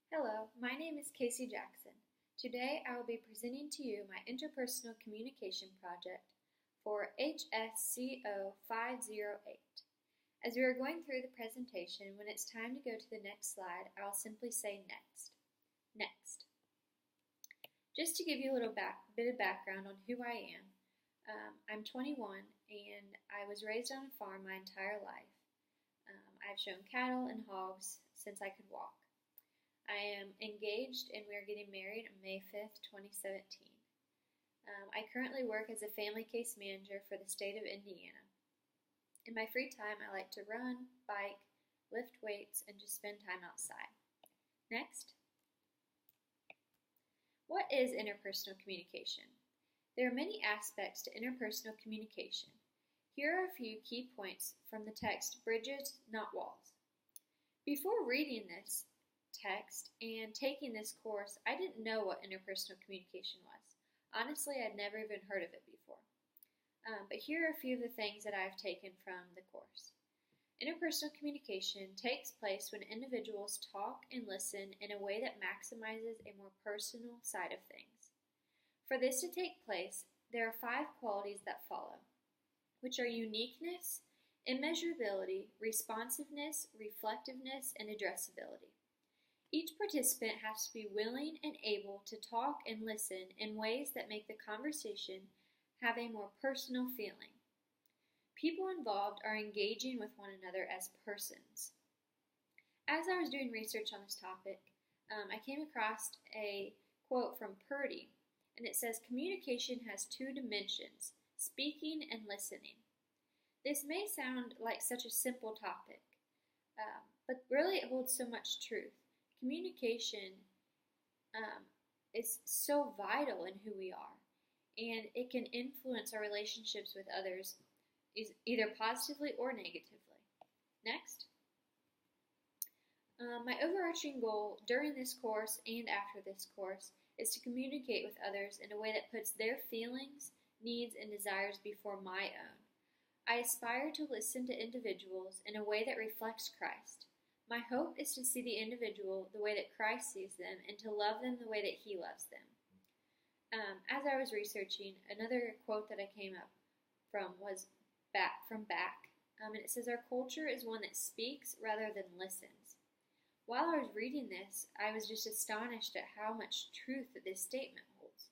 Hello, my name is Casey Jackson. Today I will be presenting to you my interpersonal communication project for HSCO 508. As we are going through the presentation, when it's time to go to the next slide, I'll simply say next. Next. Just to give you a little bit of background on who I am, I'm 21 and I was raised on a farm my entire life. I've shown cattle and hogs since I could walk. I am engaged and we are getting married on May 5th, 2017. I currently work as a family case manager for the state of Indiana. In my free time, I like to run, bike, lift weights, and just spend time outside. Next. What is interpersonal communication? There are many aspects to interpersonal communication. Here are a few key points from the text Bridges, Not Walls. Before reading this text and taking this course, I didn't know what interpersonal communication was. Honestly, I'd never even heard of it before. But here are a few of the things that I've taken from the course. Interpersonal communication takes place when individuals talk and listen in a way that maximizes a more personal side of things. For this to take place, there are 5 qualities that follow, which are uniqueness, immeasurability, responsiveness, reflectiveness, and addressability. Each participant has to be willing and able to talk and listen in ways that make the conversation have a more personal feeling. People involved are engaging with one another as persons. As I was doing research on this topic, I came across a quote from Purdy, and it says, "Communication has 2 dimensions, speaking and listening." This may sound like such a simple topic, but really it holds so much truth. Communication is so vital in who we are, and it can influence our relationships with others either positively or negatively. Next. My overarching goal during this course and after this course is to communicate with others in a way that puts their feelings, needs, and desires before my own. I aspire to listen to individuals in a way that reflects Christ. My hope is to see the individual the way that Christ sees them and to love them the way that He loves them. As I was researching, another quote that I came up from was from Back, and it says, "Our culture is one that speaks rather than listens." While I was reading this, I was just astonished at how much truth this statement holds,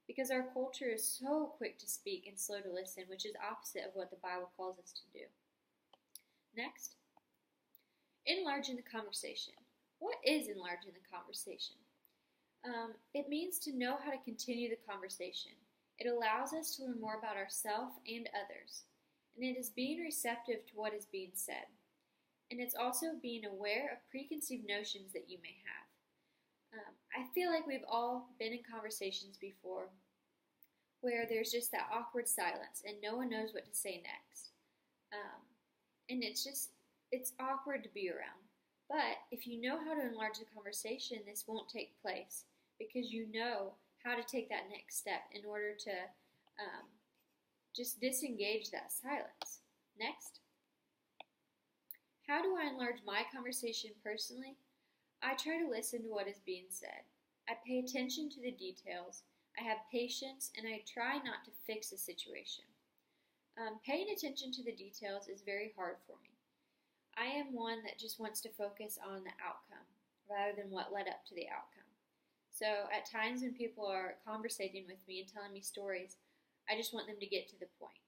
because our culture is so quick to speak and slow to listen, which is opposite of what the Bible calls us to do. Next. Enlarging the conversation. What is enlarging the conversation? It means to know how to continue the conversation. It allows us to learn more about ourselves and others. And it is being receptive to what is being said. And it's also being aware of preconceived notions that you may have. I feel like we've all been in conversations before where there's just that awkward silence and no one knows what to say next. And it's awkward to be around. But if you know how to enlarge the conversation, this won't take place because you know how to take that next step in order to just disengage that silence. Next. How do I enlarge my conversation personally? I try to listen to what is being said. I pay attention to the details. I have patience and I try not to fix a situation. Paying attention to the details is very hard for me. I am one that just wants to focus on the outcome rather than what led up to the outcome. So at times when people are conversating with me and telling me stories, I just want them to get to the point.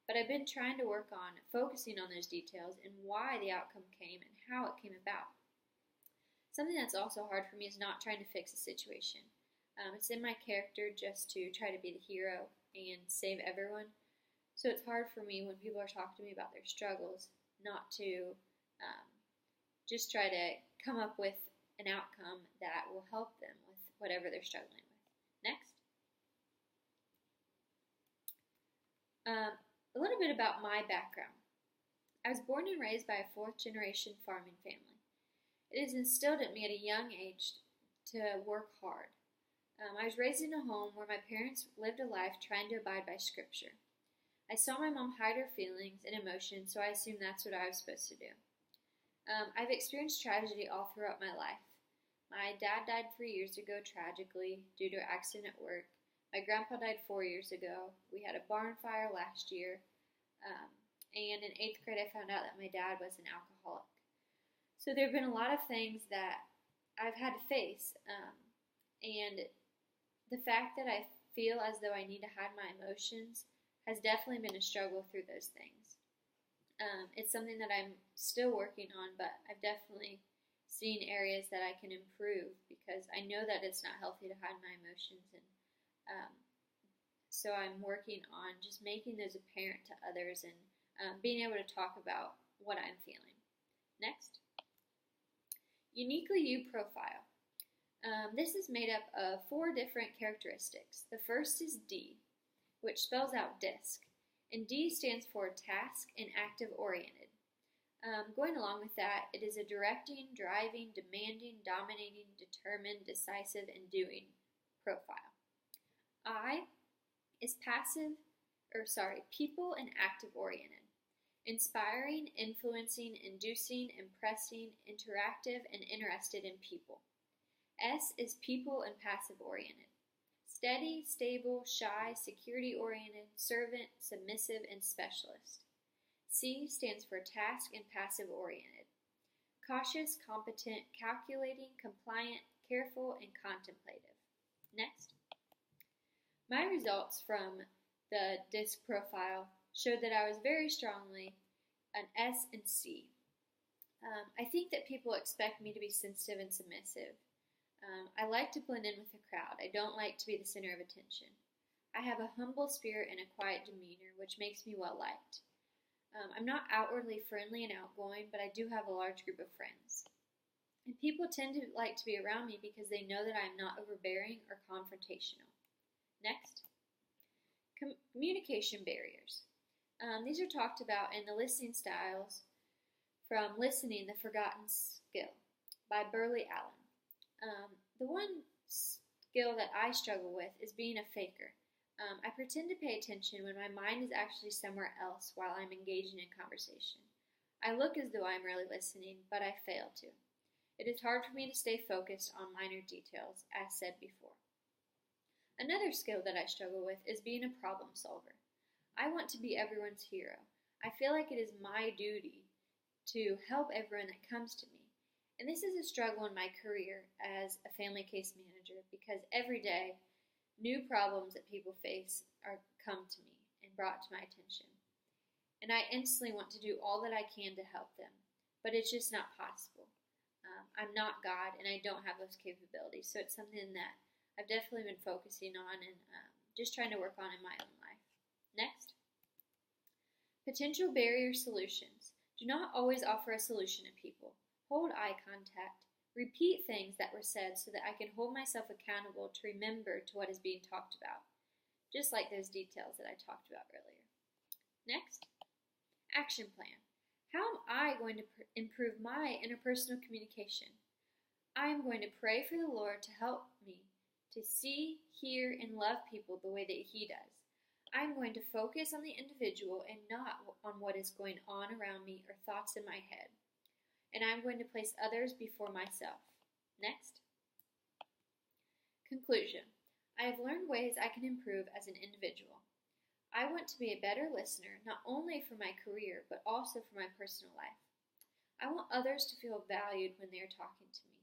But I've been trying to work on focusing on those details and why the outcome came and how it came about. Something that's also hard for me is not trying to fix a situation. It's in my character just to try to be the hero and save everyone. So it's hard for me when people are talking to me about their struggles not to just try to come up with an outcome that will help them with whatever they're struggling with. Next. A little bit about my background. I was born and raised by a 4th-generation farming family. It is instilled in me at a young age to work hard. I was raised in a home where my parents lived a life trying to abide by Scripture. I saw my mom hide her feelings and emotions, so I assumed that's what I was supposed to do. I've experienced tragedy all throughout my life. My dad died 3 years ago tragically due to an accident at work. My grandpa died 4 years ago. We had a barn fire last year. And in 8th grade, I found out that my dad was an alcoholic. So there have been a lot of things that I've had to face. And the fact that I feel as though I need to hide my emotions has definitely been a struggle through those things. It's something that I'm still working on, but I've definitely seen areas that I can improve because I know that it's not healthy to hide my emotions. And so I'm working on just making those apparent to others and being able to talk about what I'm feeling. Next. Uniquely You profile. This is made up of 4 different characteristics. The first is D, which spells out DISC, and D stands for task and active oriented. Going along with that, it is a directing, driving, demanding, dominating, determined, decisive, and doing profile. I is people and active oriented. Inspiring, influencing, inducing, impressing, interactive, and interested in people. S is people and passive oriented. Steady, stable, shy, security oriented, servant, submissive, and specialist. C stands for task and passive oriented. Cautious, competent, calculating, compliant, careful, and contemplative. Next. My results from the DISC profile showed that I was very strongly an S and C. I think that people expect me to be sensitive and submissive. I like to blend in with the crowd. I don't like to be the center of attention. I have a humble spirit and a quiet demeanor, which makes me well liked. I'm not outwardly friendly and outgoing, but I do have a large group of friends. And people tend to like to be around me because they know that I am not overbearing or confrontational. Next. Communication barriers. These are talked about in the listening styles from Listening, the Forgotten Skill by Burley Allen. The one skill that I struggle with is being a faker. I pretend to pay attention when my mind is actually somewhere else while I'm engaging in conversation. I look as though I'm really listening, but I fail to. It is hard for me to stay focused on minor details, as said before. Another skill that I struggle with is being a problem solver. I want to be everyone's hero. I feel like it is my duty to help everyone that comes to me. And this is a struggle in my career as a family case manager because every day new problems that people face come to me and brought to my attention. And I instantly want to do all that I can to help them, but it's just not possible. I'm not God and I don't have those capabilities, so it's something that I've definitely been focusing on and just trying to work on in my own life. Next. Potential barrier solutions. Do not always offer a solution to people. Hold eye contact. Repeat things that were said so that I can hold myself accountable to remember to what is being talked about, just like those details that I talked about earlier. Next, action plan. How am I going to improve my interpersonal communication? I am going to pray for the Lord to help me to see, hear, and love people the way that He does. I'm going to focus on the individual and not on what is going on around me or thoughts in my head. And I'm going to place others before myself. Next. Conclusion. I have learned ways I can improve as an individual. I want to be a better listener, not only for my career, but also for my personal life. I want others to feel valued when they are talking to me.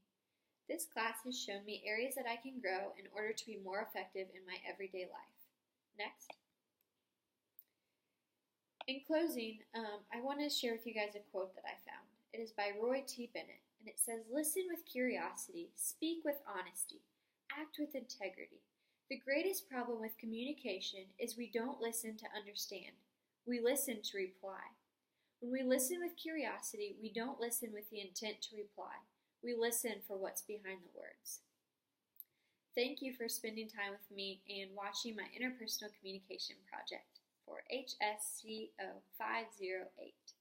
This class has shown me areas that I can grow in order to be more effective in my everyday life. Next. In closing, I want to share with you guys a quote that I found. It is by Roy T. Bennett, and it says, "Listen with curiosity, speak with honesty, act with integrity. The greatest problem with communication is we don't listen to understand. We listen to reply. When we listen with curiosity, we don't listen with the intent to reply. We listen for what's behind the words." Thank you for spending time with me and watching my interpersonal communication project for HSCO 508.